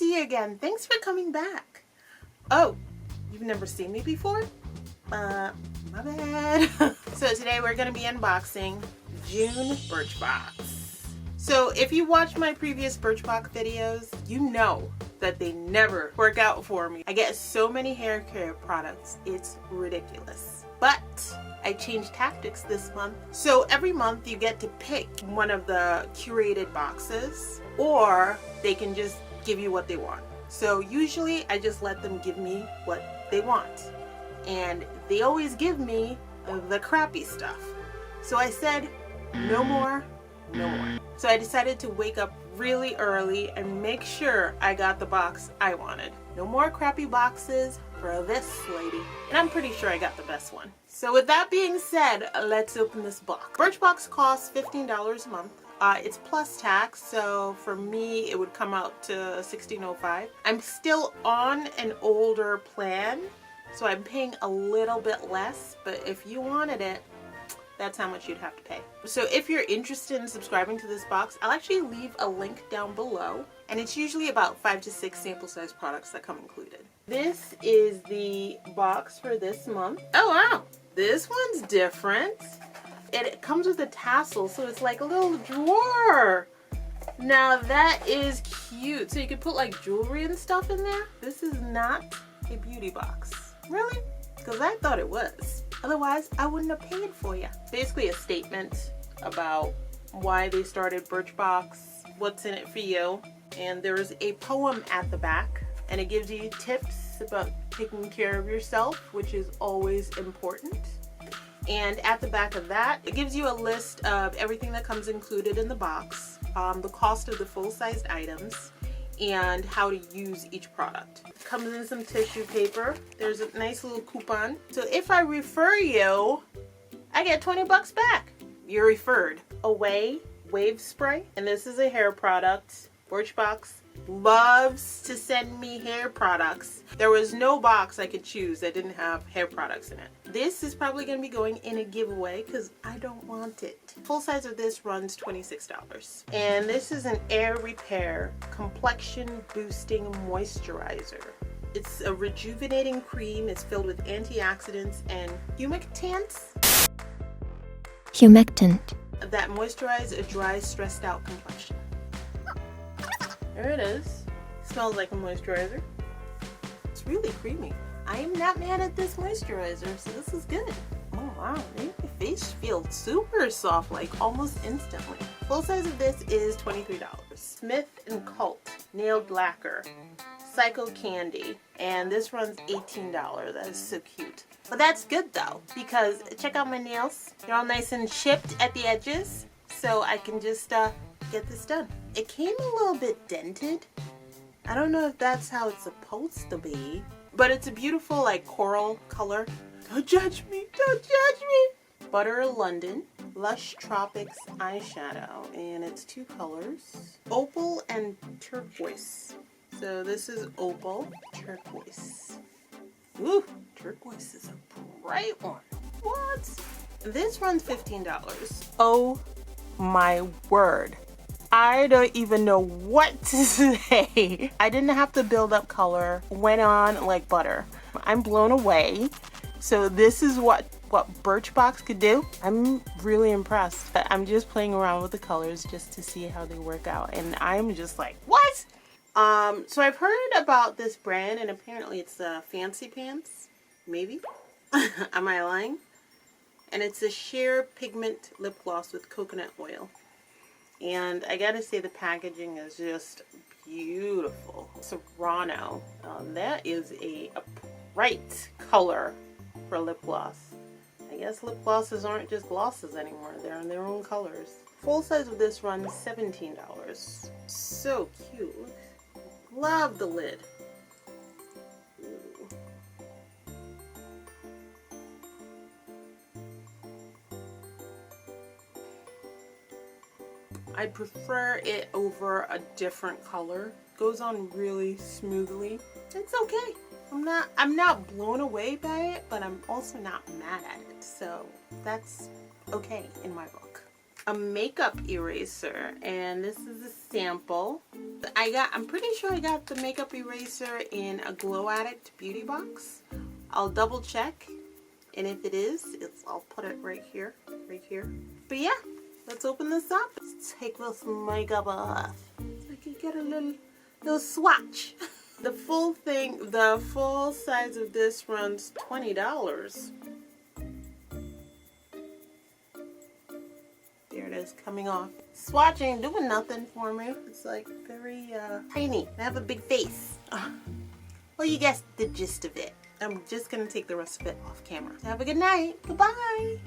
see you again. Thanks for coming back. Oh, you've never seen me before? My bad. So today we're going to be unboxing June Birchbox. So if you watch my previous Birchbox videos, you know that they never work out for me. I get so many hair care products, it's ridiculous. But I changed tactics this month. So every month you get to pick one of the curated boxes, or they can just give you what they want. So usually I just let them give me what they want. And they always give me the crappy stuff. So I said, no more, no more. So I decided to wake up really early and make sure I got the box I wanted. No more crappy boxes for this lady. And I'm pretty sure I got the best one. So with that being said, let's open this box. Birchbox costs $15 a month. It's plus tax, so for me it would come out to $16.05. I'm still on an older plan, so I'm paying a little bit less, but if you wanted it, that's how much you'd have to pay. So if you're interested in subscribing to this box, I'll actually leave a link down below, and it's usually about 5 to 6 sample size products that come included. This is the box for this month. Oh wow, this one's different. It comes with a tassel, so it's like a little drawer. Now that is cute. So you could put like jewelry and stuff in there. This is not a beauty box. Really? Because I thought it was. Otherwise, I wouldn't have paid for you. Basically a statement about why they started Birchbox, what's in it for you, and there's a poem at the back, and it gives you tips about taking care of yourself, which is always important. And at the back of that, it gives you a list of everything that comes included in the box, the cost of the full-sized items, and how to use each product. It comes in some tissue paper. There's a nice little coupon. So if I refer you, I get 20 bucks back. You're referred. Ouai Wave Spray, and this is a hair product. Birchbox loves to send me hair products. There was no box I could choose that didn't have hair products in it. This is probably going to be going in a giveaway because I don't want it. Full size of this runs $26. And this is an Gir Repair Complexion Boosting Moisturizer. It's a rejuvenating cream. It's filled with antioxidants and humectants that moisturize a dry, stressed out complexion. There it is. Smells like a moisturizer. It's really creamy. I am not mad at this moisturizer, so this is good. Oh wow, made my face feel super soft, like almost instantly. Full size of this is $23. Smith & Cult Nailed Lacquer Psycho Candy, and this runs $18. That is so cute. But that's good though, because check out my nails. They're all nice and chipped at the edges, so I can just get this done. It came a little bit dented. I don't know if that's how it's supposed to be, but it's a beautiful like coral color. Don't judge me, don't judge me. Butter London Lush Tropics eyeshadow, and it's 2 colors, opal and turquoise. So this is opal, turquoise. Ooh, turquoise is a bright one. What? This runs $15. Oh my word. I don't even know what to say. I didn't have to build up color. Went on like butter. I'm blown away. So this is what Birchbox could do. I'm really impressed. I'm just playing around with the colors just to see how they work out. And I'm just like, what? So I've heard about this brand, and apparently it's Fancy Pants. Maybe. Am I lying? And it's a sheer pigment lip gloss with coconut oil. And I gotta say the packaging is just beautiful. Serrano. That is a bright color for lip gloss. I guess lip glosses aren't just glosses anymore. They're in their own colors. Full size of this runs $17. So cute. Love the lid. Ooh. I prefer it over a different color. Goes on really smoothly. It's okay. I'm not blown away by it, but I'm also not mad at it. So that's okay in my book. a makeup eraser, and this is a sample. I'm pretty sure I got the makeup eraser in a Glow Addict Beauty Box. I'll double check, and if it is, I'll put it right here, But yeah, let's open this up. Let's take this makeup off. So I can get a little swatch. The full size of this runs $20. There it is, coming off. Swatch ain't doing nothing for me. It's like very tiny. I have a big face. Well, you guessed the gist of it. I'm just gonna take the rest of it off camera. Have a good night. Goodbye.